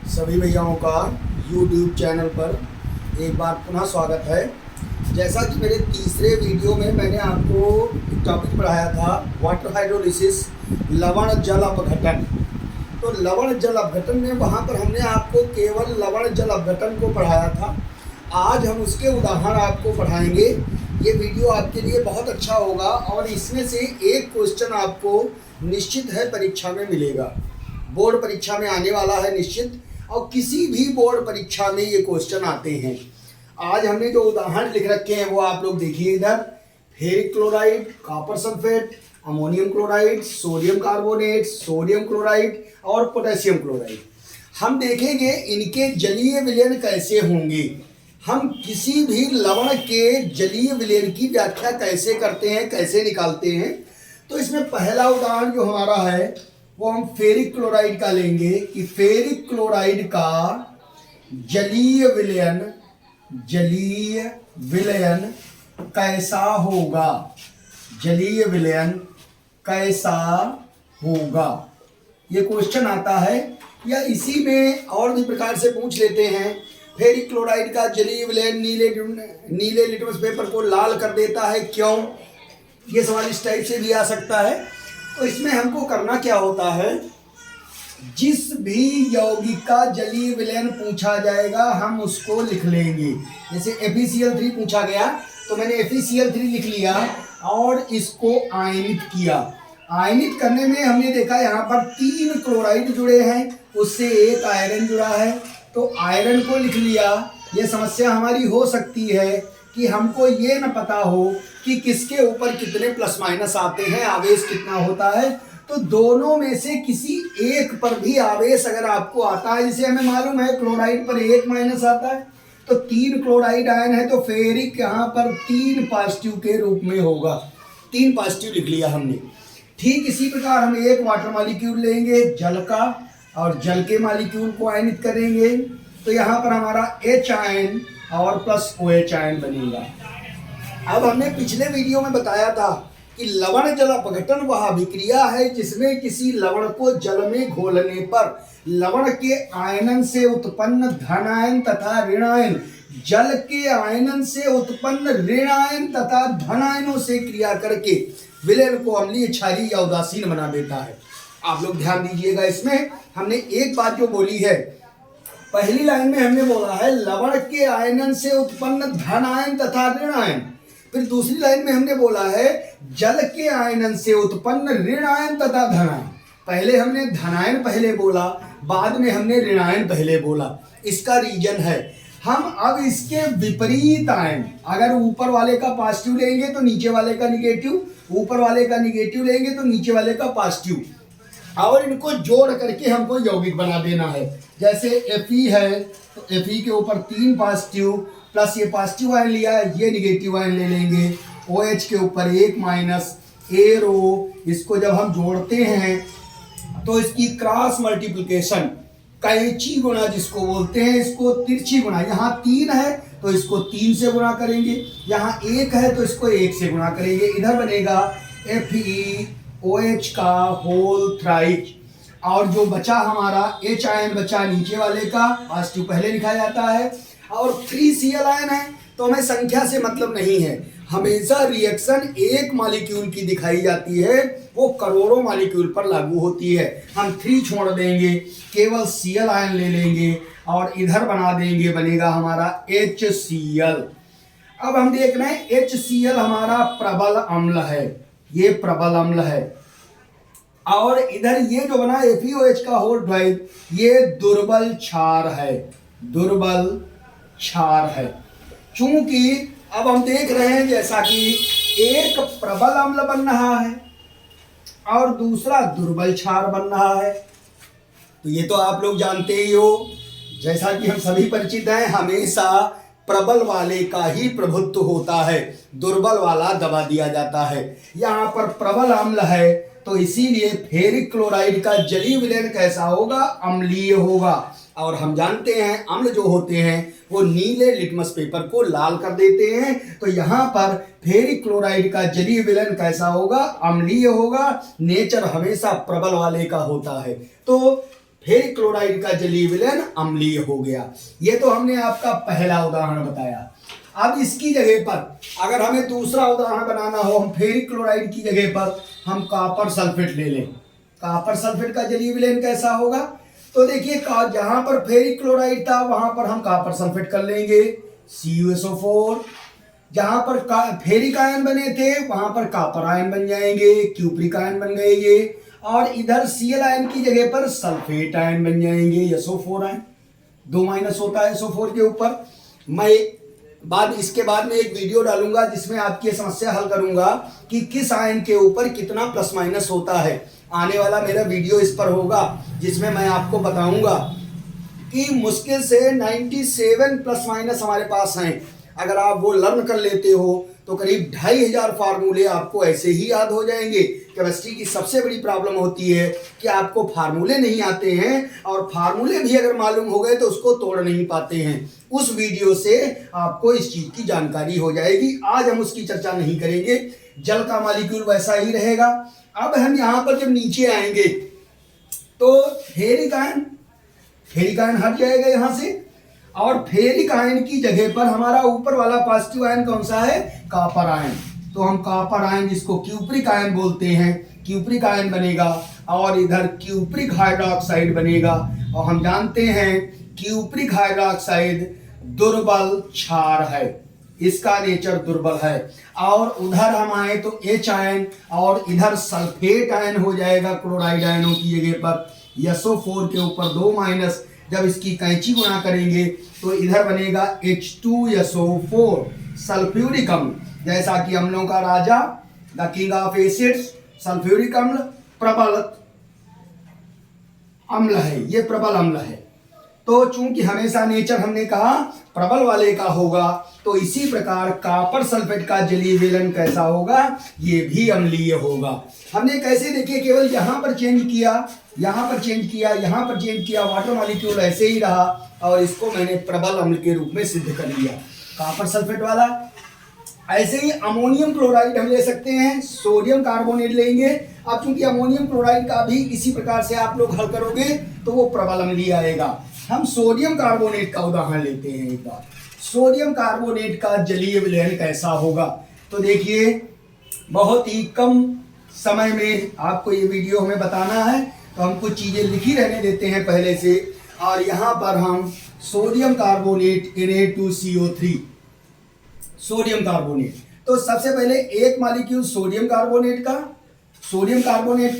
सभी भैयाओं का YouTube channel पर एक बार पुनः स्वागत है। जैसा कि मेरे तीसरे वीडियो में मैंने आपको एक टॉपिक पढ़ाया था वाटर हाइड्रोलिसिस, लवण जल अपघटन। तो लवण जल अपघटन में वहाँ पर हमने आपको केवल लवण जल अपघटन को पढ़ाया था। आज हम उसके उदाहरण आपको पढ़ाएंगे। ये वीडियो आपके लिए बहुत अच्छा होगा और इसमें से एक क्वेश्चन आपको निश्चित है परीक्षा में मिलेगा, बोर्ड परीक्षा में आने वाला है निश्चित, और किसी भी बोर्ड परीक्षा में ये क्वेश्चन आते हैं। आज हमने जो उदाहरण लिख रखे हैं वो आप लोग देखिए इधर। Ferric chloride, copper sulphate, ammonium chloride, sodium carbonate, sodium chloride और पोटेशियम क्लोराइड। हम देखेंगे इनके जलीय विलयन कैसे होंगे। हम किसी भी लवण के जलीय विलयन की व्याख्या कैसे करते हैं, कैसे निकालते हैं। तो इसमें पहला उदाहरण जो हमारा है वो हम फेरिक क्लोराइड का लेंगे कि फेरिक क्लोराइड का जलीय विलयन कैसा होगा, जलीय विलयन कैसा होगा, ये क्वेश्चन आता है। या इसी में और भी प्रकार से पूछ लेते हैं, फेरिक क्लोराइड का जलीय विलयन नीले लिटमस पेपर को लाल कर देता है, क्यों? ये सवाल इस टाइप से भी आ सकता है। तो इसमें हमको करना क्या होता है, जिस भी यौगिक का जलीय विलयन पूछा जाएगा हम उसको लिख लेंगे। जैसे FeCl3 पूछा गया तो मैंने FeCl3 लिख लिया और इसको आयनित किया। आयनित करने में हमने देखा यहाँ पर 3 क्लोराइड जुड़े हैं, उससे एक आयरन जुड़ा है, तो आयरन को लिख लिया। ये समस्या हमारी हो सकती है कि हमको ये न पता हो कि किसके ऊपर कितने प्लस माइनस आते हैं, आवेश कितना होता है। तो दोनों में से किसी एक पर भी आवेश अगर आपको आता है, जैसे हमें मालूम है क्लोराइड पर 1 माइनस आता है, तो 3 क्लोराइड आयन है तो फेरिक यहाँ पर 3 पॉजिटिव के रूप में होगा। 3 पॉजिटिव लिख लिया हमने। ठीक इसी प्रकार हम एक वाटर मॉलिक्यूल लेंगे जल का और जल के मॉलिक्यूल को आयनित करेंगे, तो यहाँ पर हमारा H आयन और प्लस OH आयन बनेगा। अब हमने पिछले वीडियो में बताया था कि लवण जल अपघटन वह अभिक्रिया है जिसमें किसी लवण को जल में घोलने पर लवण के आयनन से उत्पन्न धन आयन तथा ऋण आयन जल के आयनन से उत्पन्न ऋण आयन तथा धन आयनों से क्रिया करके विलयन को अम्लीय, क्षारीय या उदासीन बना देता है। आप लोग ध्यान दीजिएगा, इसमें हमने एक बात जो बोली है, पहली लाइन में हमने बोला है लवण के आयनन से उत्पन्न धन आयन तथा ऋण आयन। फिर दूसरी लाइन में हमने बोला है जल के आयनन से उत्पन्न ऋण आयन तथा धन आयन। पहले हमने धनायन पहले बोला, बाद में हमने ऋणायन पहले बोला। इसका रीजन है हम अब इसके विपरीत आयन, अगर ऊपर वाले का पॉजिटिव लेंगे तो नीचे वाले का निगेटिव, ऊपर वाले का निगेटिव लेंगे तो नीचे वाले का पॉजिटिव, और इनको जोड़ करके हमको यौगिक बना देना है। जैसे Fe है तो Fe के ऊपर 3 पॉजिटिव प्लस ये पॉजिटिव आयन लिया है, ये निगेटिव आयन ले लेंगे। OH के ऊपर 1 माइनस एरो, इसको जब हम जोड़ते हैं तो इसकी क्रॉस मल्टीप्लिकेशन, कैंची गुणा जिसको बोलते हैं, इसको तिरछी गुणा। यहाँ 3 है तो इसको 3 से गुणा करेंगे, यहाँ 1 है तो इसको 1 से गुणा करेंगे। इधर बनेगा FeOH का होल थ्राइज, और जो बचा हमारा H आयन बचा नीचे वाले का, पॉजिटिव पहले लिखा जाता है, और 3Cl आयन है तो हमें संख्या से मतलब नहीं है। हमेशा रिएक्शन एक मॉलिक्यूल की दिखाई जाती है, वो करोड़ों मॉलिक्यूल पर लागू होती है। हम 3 छोड़ देंगे, केवल Cl आयन ले लेंगे और इधर बना देंगे, बनेगा हमारा HCl। अब हम देख रहे हैं HCl हमारा प्रबल अम्ल है, ये प्रबल अम्ल है, और इधर ये जो बना FeOH का होल ड्राइव, ये दुर्बल क्षार है, दुर्बल क्षार है। चूंकि अब हम देख रहे हैं जैसा कि एक प्रबल अम्ल बन रहा है और दूसरा दुर्बल क्षार बन रहा है, तो ये तो आप लोग जानते ही हो, जैसा कि हम सभी परिचित हैं, हमेशा प्रबल वाले का ही प्रभुत्व होता है, दुर्बल वाला दबा दिया जाता है। यहाँ पर प्रबल अम्ल है तो इसीलिए फेरिक क्लोराइड का जलीय विलयन कैसा होगा, अम्लीय होगा। और हम जानते हैं अम्ल जो होते हैं वो नीले लिटमस पेपर को लाल कर देते हैं, तो यहाँ पर फेरिक क्लोराइड का जलीय विलयन कैसा होगा, अम्लीय होगा। नेचर हमेशा प्रबल वाले का होता है। तो फेरिक क्लोराइड का जलीय विलयन अम्लीय हो गया। ये तो हमने आपका पहला उदाहरण बताया। अब इसकी जगह पर अगर हमें दूसरा उदाहरण बनाना हो, हम फेरिक क्लोराइड की जगह पर हम कॉपर सल्फेट ले लें। कॉपर सल्फेट का जलीय विलयन कैसा होगा? तो देखिए, जहां पर फेरिक क्लोराइड था वहां पर हम कॉपर सल्फेट कर लेंगे CuSO4। जहां पर फेरिक आयन बने थे वहां पर कॉपर आयन बन जाएंगे, क्यूप्रिक आयन बन गए ये। और इधर Cl आयन की जगह पर सल्फेट आयन बन जाएंगे, SO4 आयन। 2 माइनस होता है SO4 के ऊपर। मैं इसके बाद में एक वीडियो डालूंगा जिसमें आपकी समस्या हल करूंगा कि किस आयन के ऊपर कितना प्लस माइनस होता है। आने वाला मेरा वीडियो इस पर होगा जिसमें मैं आपको बताऊंगा कि मुश्किल से 97 प्लस माइनस हमारे पास हैं। अगर आप वो लर्न कर लेते हो तो करीब 2500 फार्मूले आपको ऐसे ही याद हो जाएंगे। केमिस्ट्री की सबसे बड़ी प्रॉब्लम होती है कि आपको फार्मूले नहीं आते हैं, और फार्मूले भी अगर मालूम हो गए तो उसको तोड़ नहीं पाते हैं। उस वीडियो से आपको इस चीज की जानकारी हो जाएगी। आज हम उसकी चर्चा नहीं करेंगे। जल का मॉलिक्यूल वैसा ही रहेगा। अब हम यहाँ पर जब नीचे आएंगे तो फेरिक आयन हट जाएगा यहाँ से, और फेरिक आयन की जगह पर हमारा ऊपर वाला पॉजिटिव आयन कौन सा है? Copper ion. तो हम कॉपर आयन, जिसको क्यूप्रिक आयन बोलते हैं, क्यूप्रिक आयन बनेगा, और इधर क्यूप्रिक हाइड्रोक्साइड बनेगा। और हम जानते हैं क्यूप्रिक हाइड्रोक्साइड दुर्बल क्षार है, इसका नेचर दुर्बल है। और उधर हम आए तो H आयन, और इधर सल्फेट आयन हो जाएगा क्लोराइड आयनों की जगह पर। SO4 के ऊपर 2 माइनस, जब इसकी कैंची गुणा करेंगे तो इधर बनेगा H2SO4 सल्फ्यूरिक अम्ल। जैसा कि अम्लों का राजा, the king of acids, sulphuric अम्ल प्रबल अम्ल है, ये प्रबल अम्ल है। तो चूंकि हमेशा नेचर हमने कहा प्रबल वाले का होगा, तो इसी प्रकार कॉपर सल्फेट का जलीय विलयन कैसा होगा? ये भी अम्लीय होगा। हमने कैसे देखिए, केवल यहां पर चेंज किया, यहां पर चेंज किया, यहां पर चेंज किया, वाटर मॉलिक्यूल ऐसे ही रहा, और इसको मैंने प्रबल अम्ल के रूप में सिद्ध कर लिया कॉपर सल्फेट वाला। ऐसे ही अमोनियम क्लोराइड हम ले सकते हैं, सोडियम कार्बोनेट लेंगे। अब चूंकि अमोनियम क्लोराइड का भी इसी प्रकार से आप लोग हल करोगे तो वो प्रबल अम्लीय आएगा। हम सोडियम कार्बोनेट का उदाहरण लेते हैं एक बार। सोडियम कार्बोनेट का जलीय विलयन कैसा होगा? तो देखिए, बहुत ही कम समय में आपको ये वीडियो हमें बताना है, तो हम कुछ चीजें लिखी रहने देते हैं पहले से। और यहाँ पर हम sodium carbonate Na2CO3, sodium carbonate. तो सबसे पहले एक मॉलिक्यूल सोडियम कार्बोनेट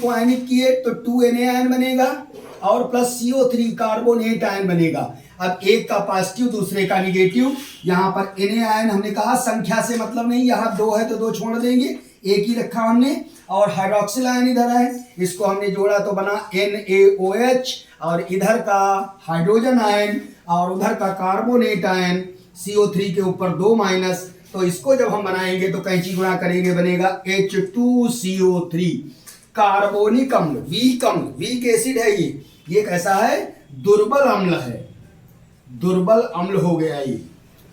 को आयनित किए तो 2Na आयन बनेगा, और प्लस CO3 कार्बोनेट आयन बनेगा। अब एक का पॉजिटिव दूसरे का निगेटिव। यहाँ पर Na आयन हमने कहा संख्या से मतलब नहीं, यहाँ 2 है तो 2 छोड़ देंगे, एक ही रखा हमने। और हाइड्रोक्सिल आयन इधर है, इसको हमने जोड़ा तो बना NaOH, और इधर का हाइड्रोजन आयन और उधर का कार्बोनेट आयन CO3 के ऊपर 2 माइनस। तो इसको जब हम बनाएंगे तो कैंची गुणा करेंगे, बनेगा H2CO3 कार्बोनिक अम्ल, वीक अम्ल, वीक एसिड है ये कैसा है? दुर्बल अम्ल है, दुर्बल अम्ल हो गया ये।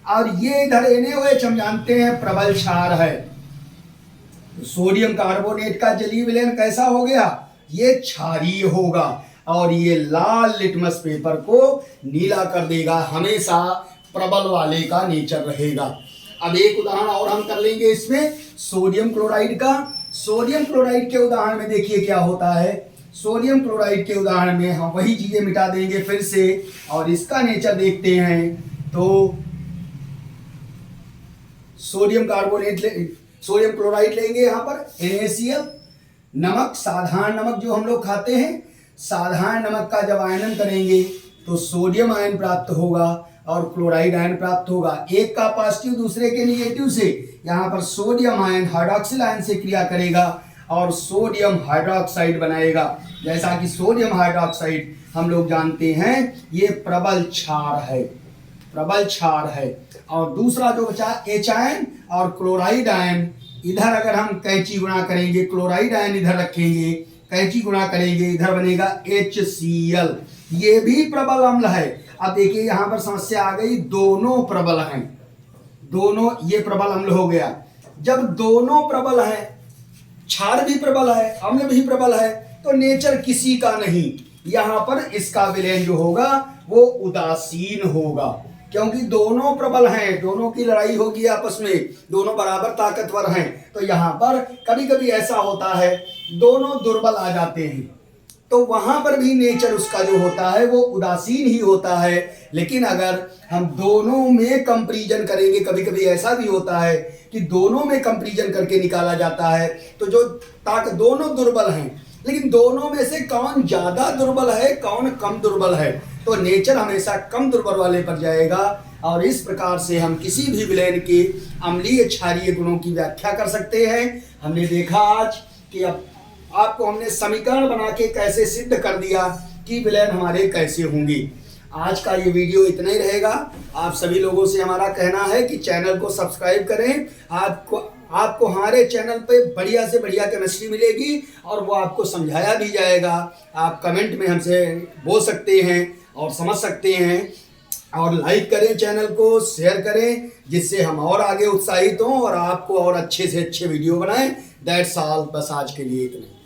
और ये इधर NaOH हम जानते हैं प्रबल क्षार है। सोडियम कार्बोनेट का जलीय विलयन कैसा हो गया? ये क्षारीय होगा, और ये लाल लिटमस पेपर को नीला कर देगा। हमेशा प्रबल वाले का नेचर रहेगा। अब एक उदाहरण और हम कर लेंगे इसमें, सोडियम क्लोराइड का। सोडियम क्लोराइड के उदाहरण में देखिए क्या होता है। सोडियम क्लोराइड के उदाहरण में हम वही चीजें मिटा देंगे फिर से, और इसका नेचर देखते हैं। तो सोडियम क्लोराइड लेंगे, यहाँ पर NaCl, नमक, साधारण नमक जो हम लोग खाते हैं, साधारण नमक का जब आयनन करेंगे तो सोडियम आयन प्राप्त होगा और क्लोराइड आयन प्राप्त होगा। एक का पॉजिटिव दूसरे के निगेटिव से, यहाँ पर सोडियम आयन हाइड्रोक्सिल आयन से क्रिया करेगा और सोडियम हाइड्रोक्साइड बनाएगा। जैसा कि सोडियम हाइड्रोक्साइड हम लोग जानते हैं ये प्रबल क्षार है, प्रबल क्षार है। और दूसरा जो बचा H आयन और क्लोराइड आयन, इधर अगर हम कैंची गुणा करेंगे, क्लोराइड आयन इधर रखेंगे, कैंची गुणा करेंगे, इधर बनेगा HCl, ये भी प्रबल अम्ल है। अब देखिए यहाँ पर समस्या आ गई, दोनों प्रबल हैं, दोनों, ये प्रबल अम्ल हो गया। जब दोनों प्रबल हैं, क्षार भी प्रबल है, अम्ल भी प्रबल है, तो नेचर किसी का नहीं, यहाँ पर इसका विलयन जो होगा वो उदासीन होगा, क्योंकि दोनों प्रबल हैं, दोनों की लड़ाई होगी आपस में, दोनों बराबर ताकतवर हैं। तो यहाँ पर कभी कभी ऐसा होता है दोनों दुर्बल आ जाते हैं, तो वहां पर भी नेचर उसका जो होता है वो उदासीन ही होता है। लेकिन अगर हम दोनों में कंपैरिजन करेंगे, कभी कभी ऐसा भी होता है कि दोनों में कंपैरिजन करके निकाला जाता है, तो जो ताकत दोनों दुर्बल हैं, लेकिन दोनों में से कौन ज्यादा दुर्बल है, कौन कम दुर्बल है, तो नेचर हमेशा कम दुर्बल वाले पर जाएगा। और इस प्रकार से हम किसी भी विलयन के अम्लीय क्षारीय गुणों की व्याख्या कर सकते हैं। हमने देखा आज कि अब आपको हमने समीकरण बना के कैसे सिद्ध कर दिया कि विलयन हमारे कैसे होंगे। आज का ये वीडियो इतना ही रहेगा। आप सभी लोगों से हमारा कहना है कि चैनल को सब्सक्राइब करें। आपको हमारे चैनल पे बढ़िया से बढ़िया केमिस्ट्री मिलेगी और वो आपको समझाया भी जाएगा। आप कमेंट में हमसे बोल सकते हैं और समझ सकते हैं। और लाइक करें, चैनल को शेयर करें, जिससे हम और आगे उत्साहित हों और आपको और अच्छे से अच्छे वीडियो बनाएं। दैट्स ऑल, बस आज के लिए इतना।